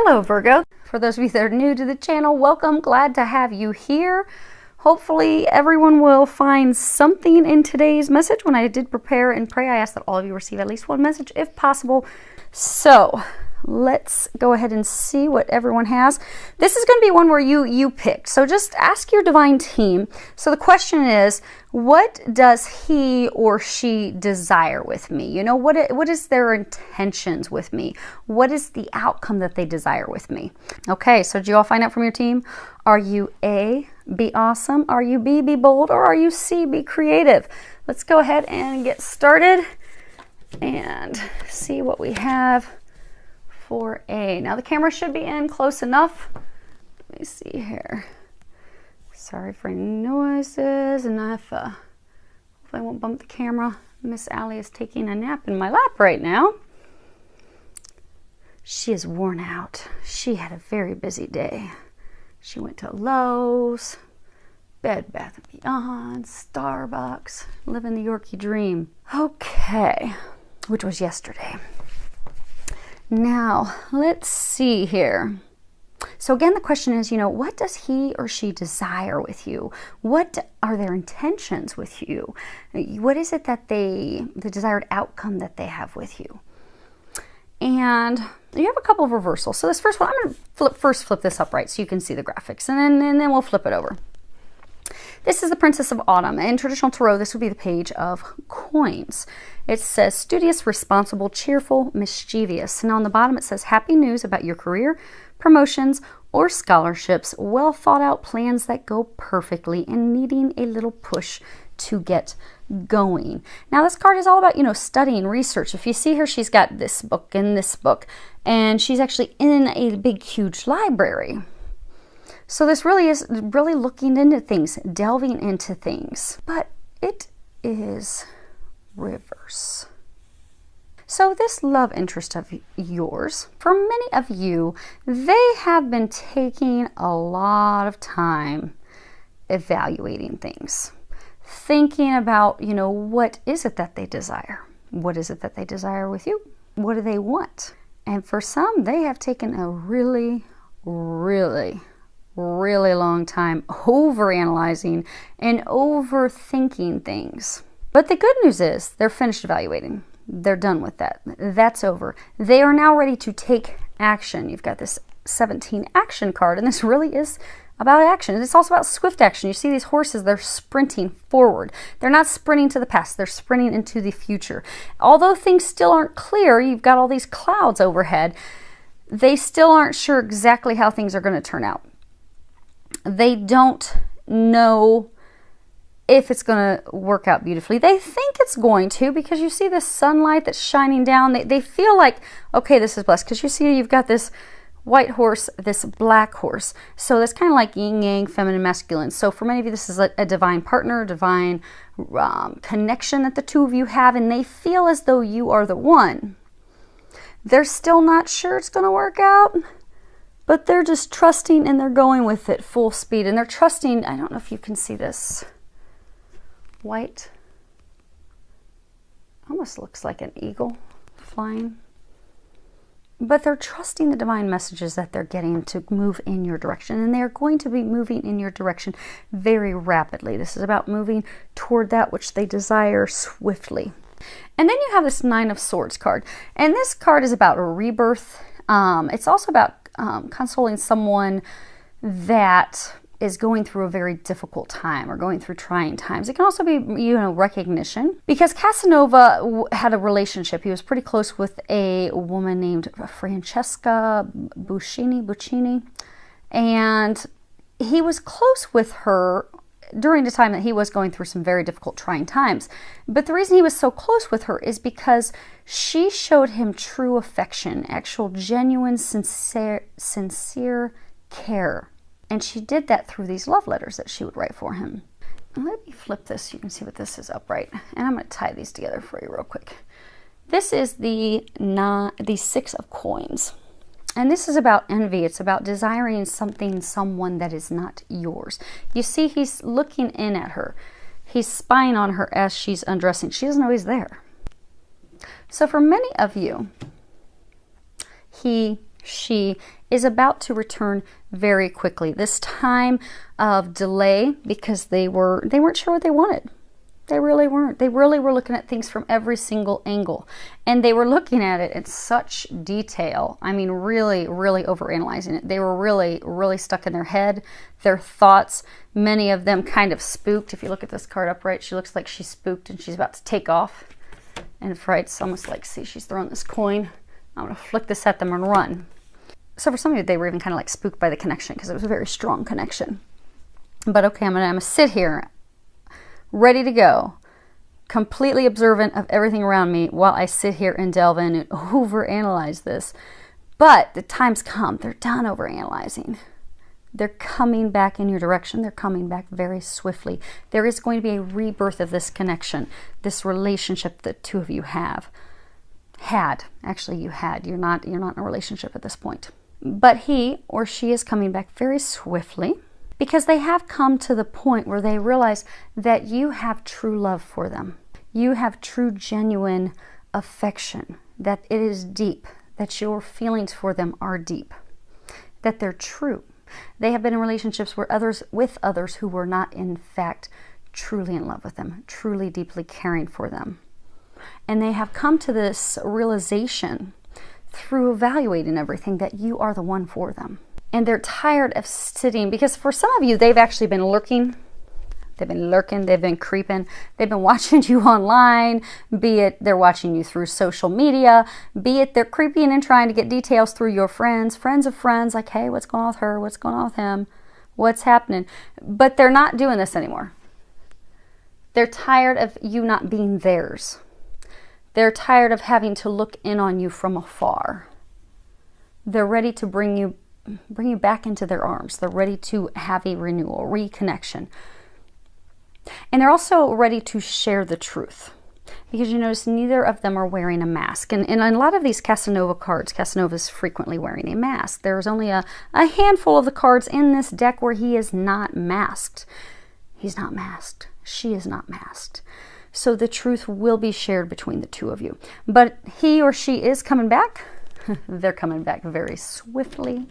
Hello Virgo. For those of you that are new to the channel, welcome. Glad to have you here. Hopefully everyone will find something in today's message. When I did prepare and pray, I asked that all of you receive at least one message if possible. So let's go ahead and see what everyone has. This is going to be one where you picked. So just ask your divine team. So the question is, what does he or she desire with me? You know, what is their intentions with me? What is the outcome that they desire with me? Okay, so did you all find out from your team? Are you A, be awesome? Are you B, be bold? Or are you C, be creative? Let's go ahead and get started and see what we have for A. Now the camera should be in close enough. Let me see here. Sorry for any noises, and hopefully I won't bump the camera. Miss Allie is taking a nap in my lap right now. She is worn out. She had a very busy day. She went to Lowe's, Bed Bath & Beyond, Starbucks, living the Yorkie dream. Okay, which was yesterday. Now, let's see here. So again, the question is, you know, what does he or she desire with you? What are their intentions with you? What is it that the desired outcome that they have with you? And you have a couple of reversals. So this first one, I'm going to flip this upright so you can see the graphics, and then we'll flip it over. This is the Princess of Autumn. In traditional tarot, this would be the Page of Coins. It says studious, responsible, cheerful, mischievous. And on the bottom it says happy news about your career, promotions, or scholarships, well thought out plans that go perfectly, and needing a little push to get going. Now this card is all about, you know, studying, research. If you see her, she's got this book and this book, and she's actually in a big, huge library. So this really is really looking into things, delving into things, but it is reverse. So this love interest of yours, for many of you, they have been taking a lot of time evaluating things, thinking about, you know, what is it that they desire? What is it that they desire with you? What do they want? And for some, they have taken a really long time overanalyzing and overthinking things. But the good news is they're finished evaluating. They're done with that. That's over. They are now ready to take action. You've got this 17 action card, and this really is about action. It's also about swift action. You see these horses, they're sprinting forward. They're not sprinting to the past, they're sprinting into the future. Although things still aren't clear, you've got all these clouds overhead, they still aren't sure exactly how things are going to turn out. They don't know if it's going to work out beautifully. They think it's going to, because you see the sunlight that's shining down. They feel like, okay, this is blessed, because you see you've got this white horse, this black horse. So that's kind of like yin yang, feminine, masculine. So for many of you, this is a divine partner, divine connection that the two of you have, and they feel as though you are the one. They're still not sure it's going to work out, but they're just trusting, and they're going with it full speed. And they're trusting, I don't know if you can see this, white, almost looks like an eagle flying. But they're trusting the divine messages that they're getting to move in your direction. And they're going to be moving in your direction very rapidly. This is about moving toward that which they desire swiftly. And then you have this Nine of Swords card. And this card is about a rebirth. It's also about consoling someone that is going through a very difficult time or going through trying times. It can also be, you know, recognition. Because Casanova had a relationship. He was pretty close with a woman named Francesca Buccini. And he was close with her during the time that he was going through some very difficult, trying times. But the reason he was so close with her is because she showed him true affection, actual, genuine, sincere care. And she did that through these love letters that she would write for him. And let me flip this so you can see what this is upright. And I'm going to tie these together for you real quick. This is the Six of Coins. And this is about envy. It's about desiring something, someone that is not yours. You see, he's looking in at her. He's spying on her as she's undressing. She doesn't know he's there. So for many of you, he she is about to return very quickly. This time of delay, because they weren't sure what they wanted. They really weren't. They really were looking at things from every single angle. And they were looking at it in such detail. I mean, really, really overanalyzing it. They were really, really stuck in their head, their thoughts. Many of them kind of spooked. If you look at this card upright, she looks like she's spooked and she's about to take off. And it's almost like, see, she's throwing this coin. I'm going to flick this at them and run. So for some of you, they were even kind of like spooked by the connection because it was a very strong connection. But okay, I'm gonna sit here, ready to go, completely observant of everything around me while I sit here and delve in and overanalyze this. But the time's come. They're done overanalyzing. They're coming back in your direction. They're coming back very swiftly. There is going to be a rebirth of this connection, this relationship that two of you have. Actually, you had. You're not in a relationship at this point. But he or she is coming back very swiftly because they have come to the point where they realize that you have true love for them. You have true, genuine affection, that it is deep, that your feelings for them are deep, that they're true. They have been in relationships with others who were not, in fact, truly in love with them, truly, deeply caring for them. And they have come to this realization through evaluating everything that you are the one for them. And they're tired of sitting, because for some of you, they've actually been lurking. They've been lurking, they've been creeping, they've been watching you online, be it they're watching you through social media, be it they're creeping and trying to get details through your friends of friends, like, hey, what's going on with her? What's going on with him? What's happening? But they're not doing this anymore. They're tired of you not being theirs. They're tired of having to look in on you from afar. They're ready to bring you back into their arms. They're ready to have a renewal, reconnection. And they're also ready to share the truth. Because you notice neither of them are wearing a mask. And in a lot of these Casanova cards, Casanova's frequently wearing a mask. There's only a handful of the cards in this deck where he is not masked. He's not masked. She is not masked. So the truth will be shared between the two of you. But he or she is coming back. They're coming back very swiftly.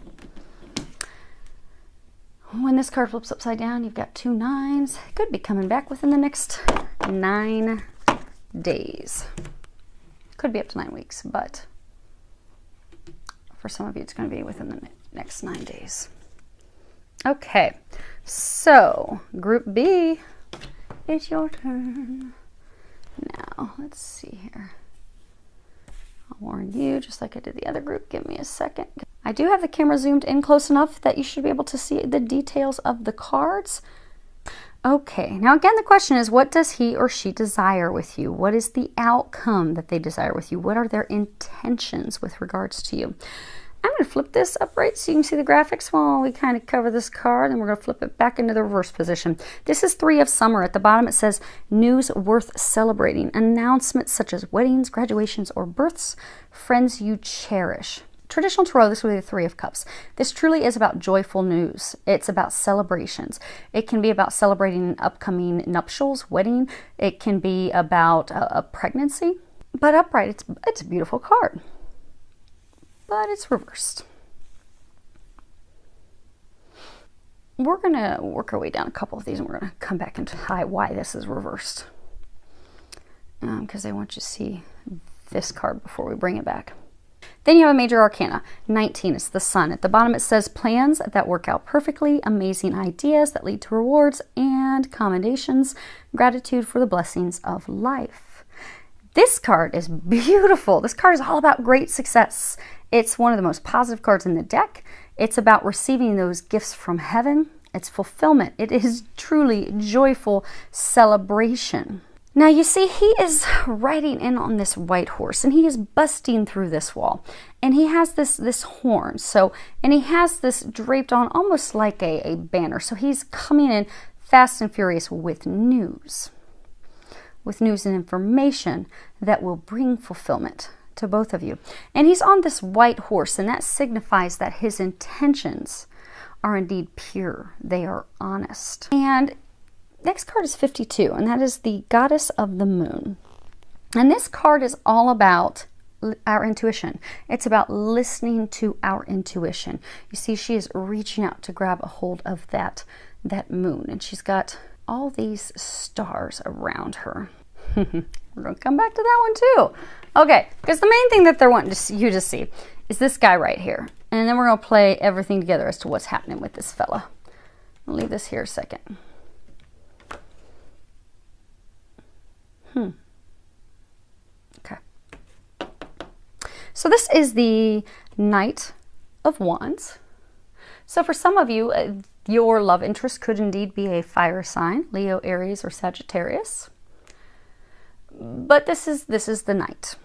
When this card flips upside down, you've got 2 9s. It could be coming back within the next 9 days. Could be up to 9 weeks, but for some of you, it's going to be within the next 9 days. Okay, so Group B, it's your turn. Now, let's see here. I'll warn you, just like I did the other group, give me a second. I do have the camera zoomed in close enough that you should be able to see the details of the cards. Okay, now again, the question is, what does he or she desire with you? What is the outcome that they desire with you? What are their intentions with regards to you? I'm going to flip this upright so you can see the graphics while we kind of cover this card, and we're going to flip it back into the reverse position. This is 3 of Summer. At the bottom it says, news worth celebrating. Announcements such as weddings, graduations, or births, friends you cherish. Traditional tarot, this would be the 3 of Cups. This truly is about joyful news. It's about celebrations. It can be about celebrating an upcoming nuptials, wedding. It can be about a pregnancy. But upright, it's a beautiful card. But it's reversed. We're going to work our way down a couple of these, and we're going to come back into why this is reversed. Because I want you to see this card before we bring it back. Then you have a major arcana, 19. It's the Sun. At the bottom it says, plans that work out perfectly, amazing ideas that lead to rewards and commendations, gratitude for the blessings of life. This card is beautiful. This card is all about great success. It's one of the most positive cards in the deck. It's about receiving those gifts from heaven. It's fulfillment. It is truly joyful celebration. Now you see, he is riding in on this white horse, and he is busting through this wall, and he has this horn. And he has this draped on almost like a banner. So he's coming in fast and furious with news and information that will bring fulfillment to both of you. And he's on this white horse, and that signifies that his intentions are indeed pure. They are honest. And next card is 52, and that is the Goddess of the Moon. And this card is all about our intuition. It's about listening to our intuition. You see, she is reaching out to grab a hold of that moon, and she's got all these stars around her. We're going to come back to that one too. Okay, because the main thing that they're wanting you to see is this guy right here. And then we're going to play everything together as to what's happening with this fella. I'll leave this here a second. Okay. So this is the Knight of Wands. So for some of you, your love interest could indeed be a fire sign, Leo, Aries, or Sagittarius. But this is the Knight.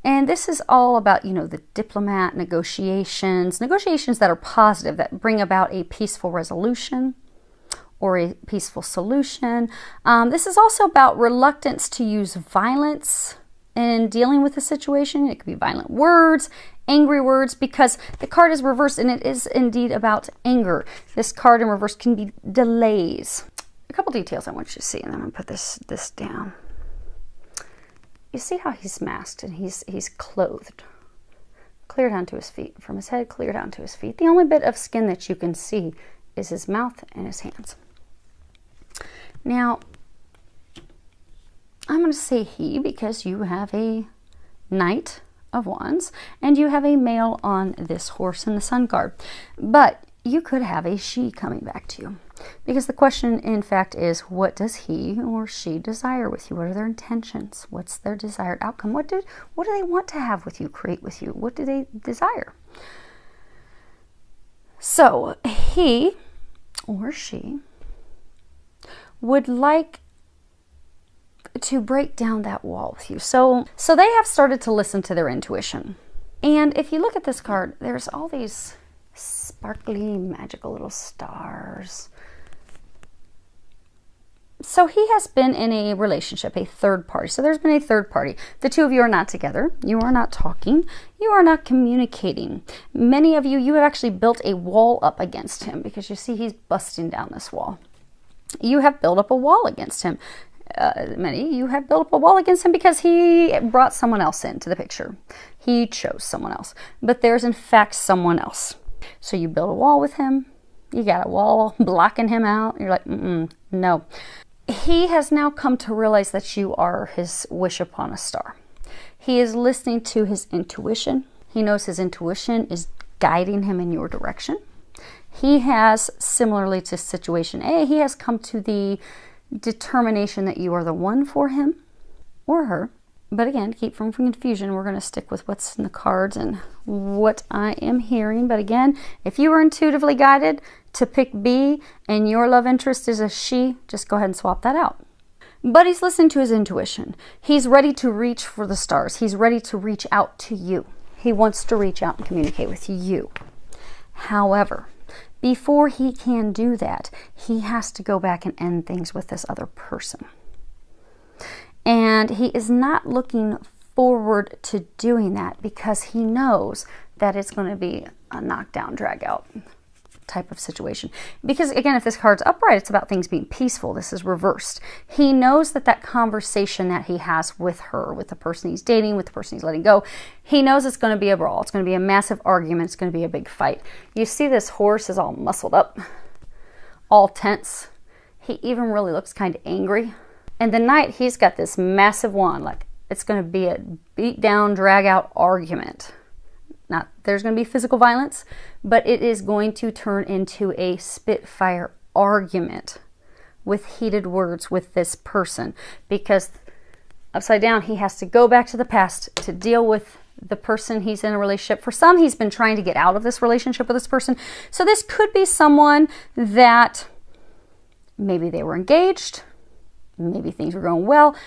And this is all about, you know, the diplomat, negotiations that are positive, that bring about a peaceful resolution or a peaceful solution. This is also about reluctance to use violence in dealing with a situation. It could be violent words, angry words, because the card is reversed and it is indeed about anger. This card in reverse can be delays. A couple details I want you to see, and then I'm going to put this down. You see how he's masked and he's clothed, clear down to his feet, from his head clear down to his feet. The only bit of skin that you can see is his mouth and his hands. Now, I'm going to say he because you have a Knight of Wands and you have a male on this horse in the Sun card. But you could have a she coming back to you. Because the question, in fact, is what does he or she desire with you? What are their intentions? What's their desired outcome? What do they want to have with you, create with you? What do they desire? So he or she would like to break down that wall with you. So they have started to listen to their intuition. And if you look at this card, there's all these sparkly, magical little stars. So he has been in a relationship, a third party. So there's been a third party. The two of you are not together. You are not talking. You are not communicating. Many of you, you have actually built a wall up against him because you see he's busting down this wall. You have built up a wall against him. You have built up a wall against him because he brought someone else into the picture. He chose someone else. But there's in fact someone else. So you build a wall with him. You got a wall blocking him out. You're like, no. He has now come to realize that you are his wish upon a star. He is listening to his intuition. He knows his intuition is guiding him in your direction. He has, similarly to situation A, he has come to the determination that you are the one for him or her. But again, to keep from confusion, we're going to stick with what's in the cards and what I am hearing. But again, if you were intuitively guided to pick B and your love interest is a she, just go ahead and swap that out. But he's listening to his intuition. He's ready to reach for the stars. He's ready to reach out to you. He wants to reach out and communicate with you. However, before he can do that, he has to go back and end things with this other person. And he is not looking forward to doing that because he knows that it's going to be a knockdown, drag out type of situation. Because again, if this card's upright, it's about things being peaceful. This is reversed. He knows that conversation that he has with her, with the person he's dating, with the person he's letting go, he knows it's going to be a brawl. It's going to be a massive argument. It's going to be a big fight. You see this horse is all muscled up, all tense. He even really looks kind of angry. And the Knight, he's got this massive wand, like it's going to be a beat down, drag out argument. Not there's going to be physical violence, but it is going to turn into a spitfire argument with heated words with this person, because upside down, he has to go back to the past to deal with the person he's in a relationship. For some, he's been trying to get out of this relationship with this person. So this could be someone that maybe they were engaged, maybe things were going well.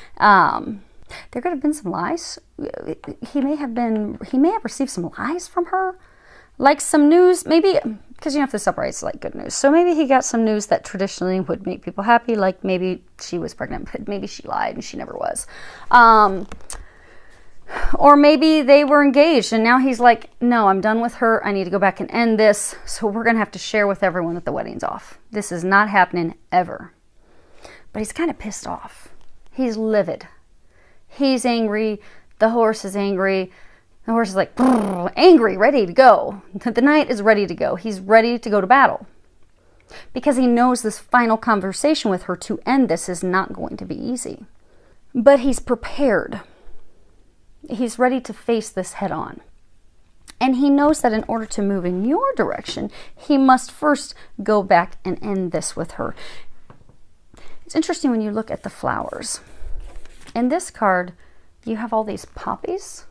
There could have been some lies. He may have received some lies from her, like some news, maybe, because if this upright's like good news. So maybe he got some news that traditionally would make people happy, like maybe she was pregnant, but maybe she lied and she never was. Or maybe they were engaged and now he's like, no, I'm done with her. I need to go back and end this. So we're going to have to share with everyone that the wedding's off. This is not happening ever. But he's kind of pissed off. He's livid. He's angry. The horse is angry. The horse is like angry, ready to go. The knight is ready to go. He's ready to go to battle because he knows this final conversation with her to end this is not going to be easy. But he's prepared. He's ready to face this head on. And he knows that in order to move in your direction, he must first go back and end this with her. It's interesting when you look at the flowers. In this card, you have all these poppies.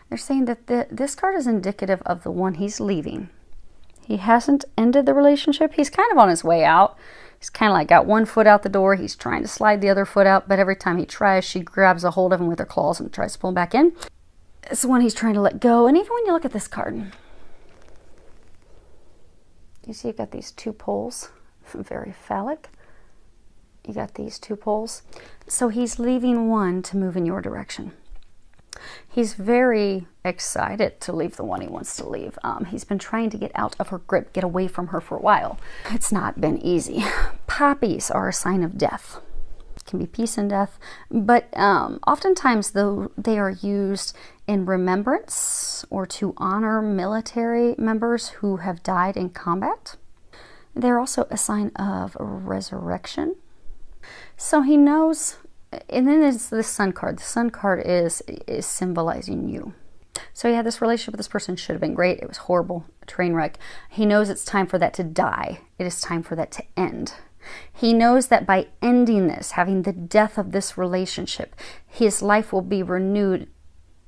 They're saying that this card is indicative of the one he's leaving. He hasn't ended the relationship. He's kind of on his way out. He's kind of like got one foot out the door. He's trying to slide the other foot out, but every time he tries, she grabs a hold of him with her claws and tries to pull him back in. It's the one he's trying to let go. And even when you look at this card, you see you've got these two poles, very phallic. You got these two poles. So he's leaving one to move in your direction. He's very excited to leave the one he wants to leave. He's been trying to get out of her grip, get away from her for a while. It's not been easy. Poppies are a sign of death. It can be peace and death, but oftentimes though they are used in remembrance or to honor military members who have died in combat. They're also a sign of resurrection. So he knows. And then there's the sun card. The sun card is symbolizing you. So he had this relationship with this person. Should have been great. It was horrible. A train wreck. He knows it's time for that to die. It is time for that to end. He knows that by ending this, having the death of this relationship, his life will be renewed.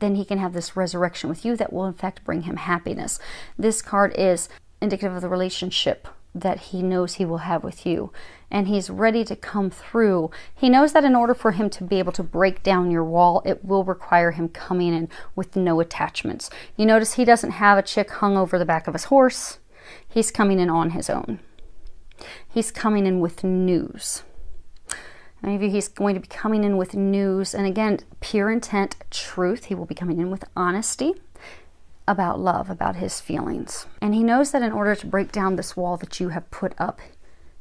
Then he can have this resurrection with you that will in fact bring him happiness. This card is indicative of the relationship that he knows he will have with you. And he's ready to come through. He knows that in order for him to be able to break down your wall, it will require him coming in with no attachments. You notice he doesn't have a chick hung over the back of his horse. He's coming in on his own. He's coming in with news. Many of you, he's going to be coming in with news. And again, pure intent, truth. He will be coming in with honesty about love, about his feelings. And he knows that in order to break down this wall that you have put up,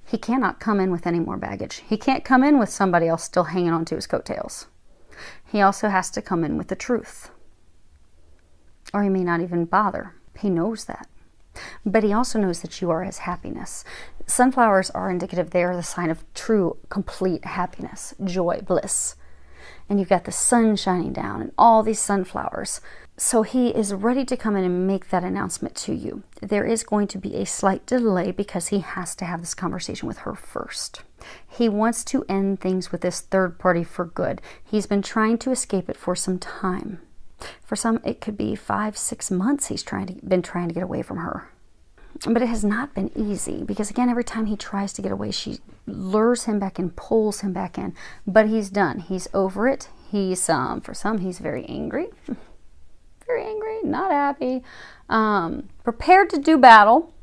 he cannot come in with any more baggage. He can't come in with somebody else still hanging onto his coattails. He also has to come in with the truth. Or he may not even bother. He knows that. But he also knows that you are his happiness. Sunflowers are indicative. They are the sign of true, complete happiness, joy, bliss. And you've got the sun shining down and all these sunflowers. So he is ready to come in and make that announcement to you. There is going to be a slight delay because he has to have this conversation with her first. He wants to end things with this third party for good. He's been trying to escape it for some time. For some, it could be 5-6 months he's been trying to get away from her. But it has not been easy because, again, every time he tries to get away, she lures him back in, pulls him back in. But he's done. He's over it. He's, for some, he's very angry. Very angry, not happy, prepared to do battle.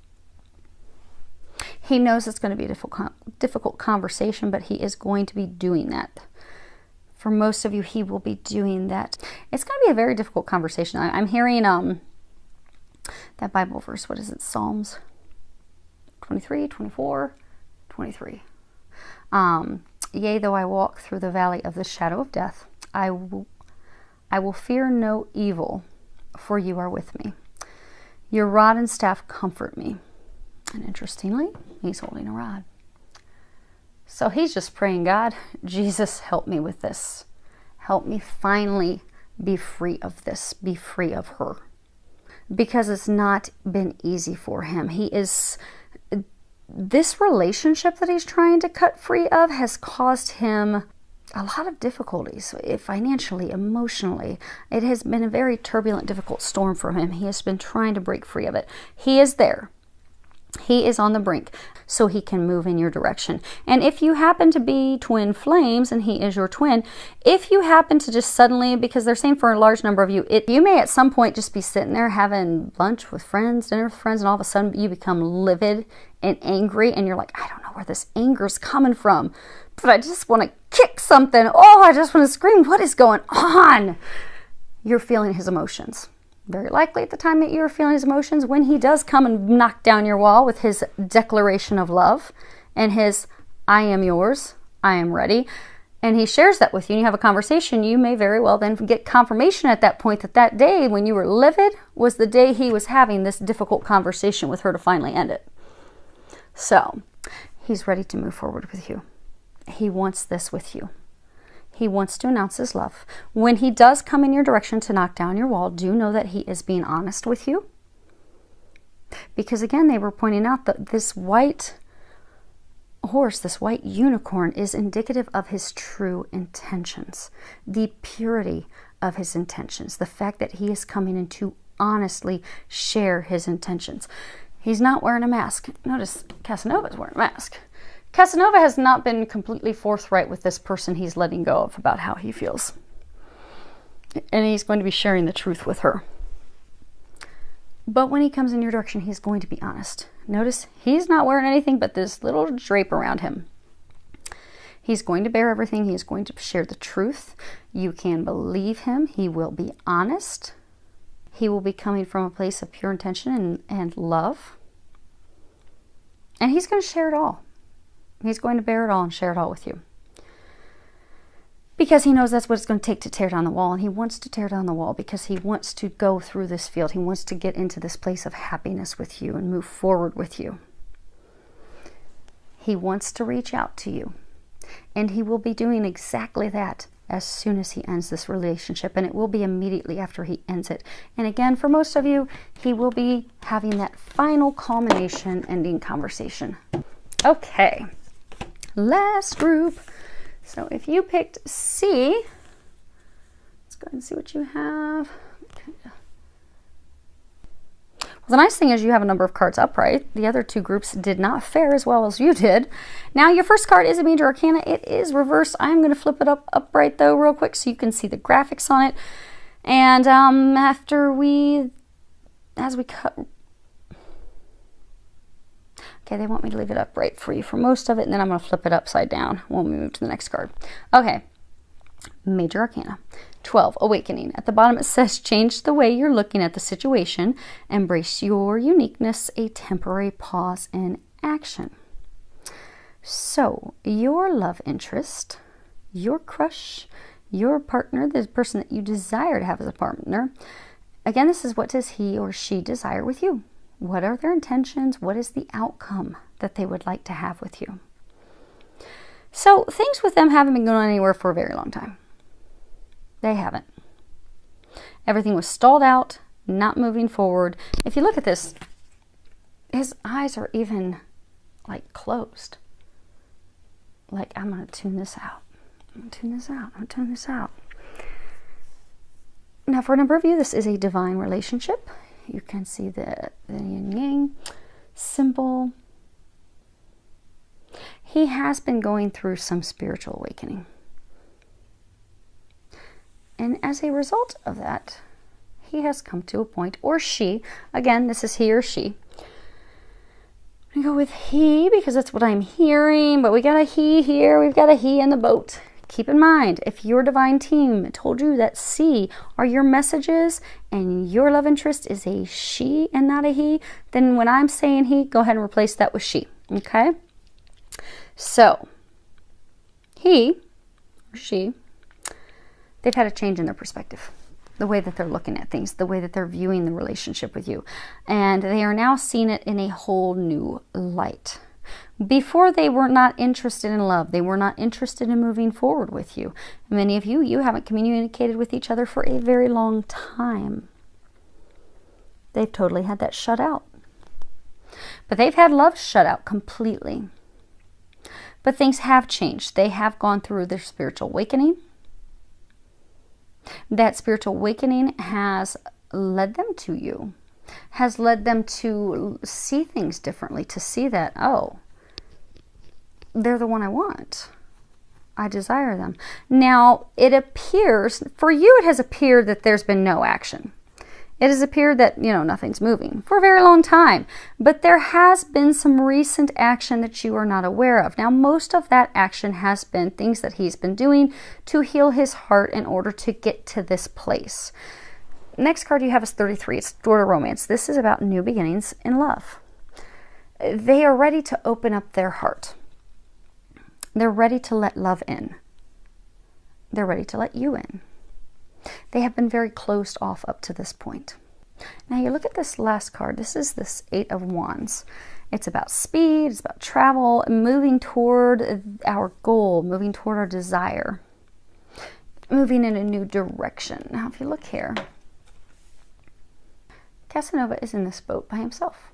He knows it's going to be a difficult conversation, but he is going to be doing that. For most of you, he will be doing that. It's going to be a very difficult conversation. I'm hearing that Bible verse, what is it, Psalms 23, 24, 23. Yea, though I walk through the valley of the shadow of death, I will fear no evil, for you are with me. Your rod and staff comfort me. And interestingly, he's holding a rod. So he's just praying, God, Jesus, help me with this. Help me finally be free of this, be free of her. Because it's not been easy for him. This relationship that he's trying to cut free of has caused him a lot of difficulties, financially, emotionally. It has been a very turbulent, difficult storm for him. He has been trying to break free of it. He is there. He is on the brink, so he can move in your direction. And if you happen to be twin flames, and he is your twin, if you happen to just suddenly, because they're saying for a large number of you, you may at some point just be sitting there having lunch with friends, dinner with friends, and all of a sudden you become livid and angry, and you're like, I don't know where this anger is coming from, but I just want to kick something. Oh, I just want to scream. What is going on? You're feeling his emotions. Very likely at the time that you are feeling his emotions, when he does come and knock down your wall with his declaration of love and his, I am yours, I am ready, and he shares that with you and you have a conversation, you may very well then get confirmation at that point that that day when you were livid was the day he was having this difficult conversation with her to finally end it. So he's ready to move forward with you. He wants this with you. He wants to announce his love. When he does come in your direction to knock down your wall, do know that he is being honest with you. Because again, they were pointing out that this white horse, this white unicorn, is indicative of his true intentions, the purity of his intentions, the fact that he is coming in to honestly share his intentions. He's not wearing a mask. Notice Casanova's wearing a mask. Casanova has not been completely forthright with this person he's letting go of about how he feels. And he's going to be sharing the truth with her. But when he comes in your direction, he's going to be honest. Notice he's not wearing anything but this little drape around him. He's going to bear everything. He's going to share the truth. You can believe him. He will be honest. He will be coming from a place of pure intention and love. And he's going to share it all. He's going to bear it all and share it all with you. Because he knows that's what it's going to take to tear down the wall. And he wants to tear down the wall because he wants to go through this field. He wants to get into this place of happiness with you and move forward with you. He wants to reach out to you. And he will be doing exactly that as soon as he ends this relationship. And it will be immediately after he ends it. And again, for most of you, he will be having that final culmination ending conversation. Okay. Last group. So if you picked C, let's go ahead and see what you have. Well, the nice thing is you have a number of cards upright. The other two groups did not fare as well as you did. Now your first card is a major arcana. It is reversed. I'm going to flip it upright though real quick so you can see the graphics on it. And as we cut... Okay, they want me to leave it upright for you for most of it, and then I'm going to flip it upside down when we move to the next card. Okay, Major Arcana. 12, Awakening. At the bottom it says, change the way you're looking at the situation. Embrace your uniqueness, a temporary pause in action. So, your love interest, your crush, your partner, the person that you desire to have as a partner. Again, this is what does he or she desire with you? What are their intentions? What is the outcome that they would like to have with you? So things with them haven't been going anywhere for a very long time. They haven't. Everything was stalled out, not moving forward. If you look at this, his eyes are even like closed. Like, I'm going to tune this out. I'm going to tune this out. I'm going to tune this out. Now, for a number of you, this is a divine relationship. You can see the yin yang symbol. He has been going through some spiritual awakening. And as a result of that, he has come to a point, or she, again, this is he or she. I'm going to go with he because that's what I'm hearing, but we got a he here. We've got a he in the boat. Keep in mind, if your divine team told you that C are your messages and your love interest is a she and not a he, then when I'm saying he, go ahead and replace that with she, okay? So, he or she, they've had a change in their perspective, the way that they're looking at things, the way that they're viewing the relationship with you, and they are now seeing it in a whole new light. Before, they were not interested in love. They were not interested in moving forward with you. Many of you, you haven't communicated with each other for a very long time. They've totally had that shut out. But they've had love shut out completely. But things have changed. They have gone through their spiritual awakening. That spiritual awakening has led them to you. Has led them to see things differently, to see that, oh, they're the one I want. I desire them. Now, it appears, for you it has appeared that there's been no action. It has appeared that, nothing's moving for a very long time. But there has been some recent action that you are not aware of. Now, most of that action has been things that he's been doing to heal his heart in order to get to this place. Next card you have is 33. It's Door to Romance. This is about new beginnings in love. They are ready to open up their heart. They're ready to let love in. They're ready to let you in. They have been very closed off up to this point. Now you look at this last card. This is this Eight of Wands. It's about speed, it's about travel, moving toward our goal, moving toward our desire, moving in a new direction. Now if you look here, Casanova is in this boat by himself.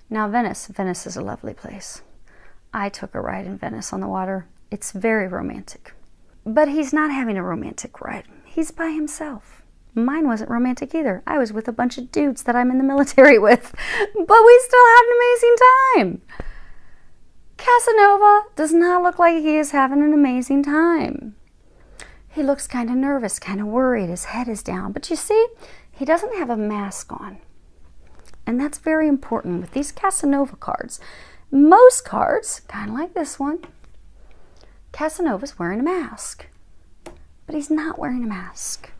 Now Venice is a lovely place. I took a ride in Venice on the water. It's very romantic. But he's not having a romantic ride. He's by himself. Mine wasn't romantic either. I was with a bunch of dudes that I'm in the military with, but we still had an amazing time. Casanova does not look like he is having an amazing time. He looks kind of nervous, kind of worried. His head is down. But you see, he doesn't have a mask on. And that's very important with these Casanova cards. Most cards, kind of like this one, Casanova's wearing a mask. But he's not wearing a mask.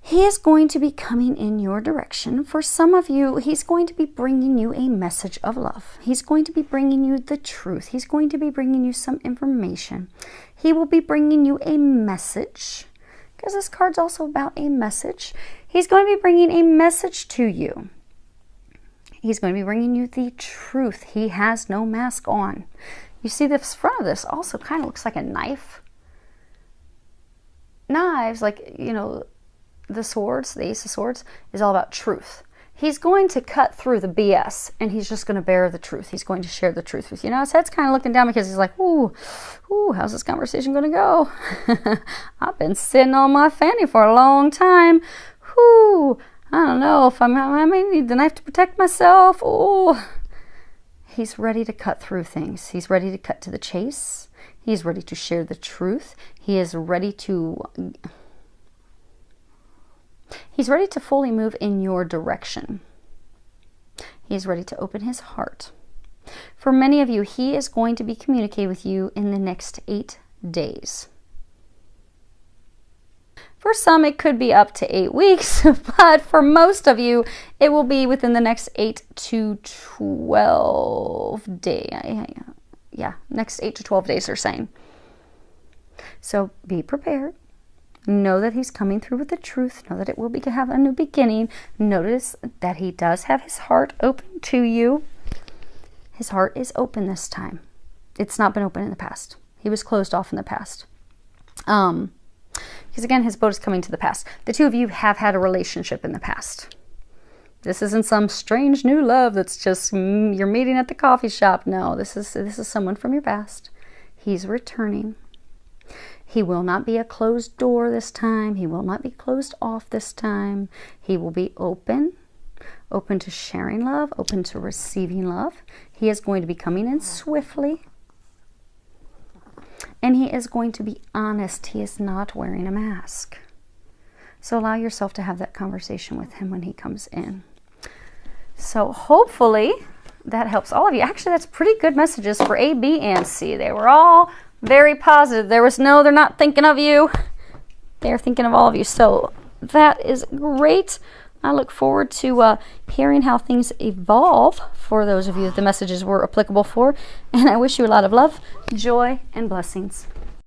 He is going to be coming in your direction. For some of you, he's going to be bringing you a message of love. He's going to be bringing you the truth. He's going to be bringing you some information. He will be bringing you a message, because this card's also about a message. He's going to be bringing a message to you. He's going to be bringing you the truth. He has no mask on. You see, the front of this also kind of looks like a knife. Knives, like, you know, the swords, the Ace of Swords, is all about truth. He's going to cut through the BS, and he's just going to bear the truth. He's going to share the truth with you. Now, his head's kind of looking down because he's like, ooh, how's this conversation going to go? I've been sitting on my fanny for a long time. Ooh, I don't know if I may need the knife to protect myself. Ooh. He's ready to cut through things. He's ready to cut to the chase. He's ready to share the truth. He is ready to... He's ready to fully move in your direction. He's ready to open his heart. For many of you, he is going to be communicating with you in the next 8 days. For some, it could be up to 8 weeks, but for most of you, it will be within the next 8 to 12 days. Yeah, next 8 to 12 days, they're saying. So be prepared. Know that he's coming through with the truth. Know that it will have a new beginning. Notice that he does have his heart open to you. His heart is open this time. It's not been open in the past. He was closed off in the past. Because again, his boat is coming to the past. The two of you have had a relationship in the past. This isn't some strange new love that's just you're meeting at the coffee shop. No, this is someone from your past. He's returning. He will not be a closed door this time. He will not be closed off this time. He will be open to sharing love, open to receiving love. He is going to be coming in swiftly. And he is going to be honest. He is not wearing a mask. So allow yourself to have that conversation with him when he comes in. So hopefully that helps all of you. Actually, that's pretty good messages for A, B, and C. They were all very positive. There was no, they're not thinking of you. They're thinking of all of you. So that is great. I look forward to hearing how things evolve for those of you that the messages were applicable for. And I wish you a lot of love, joy, and blessings.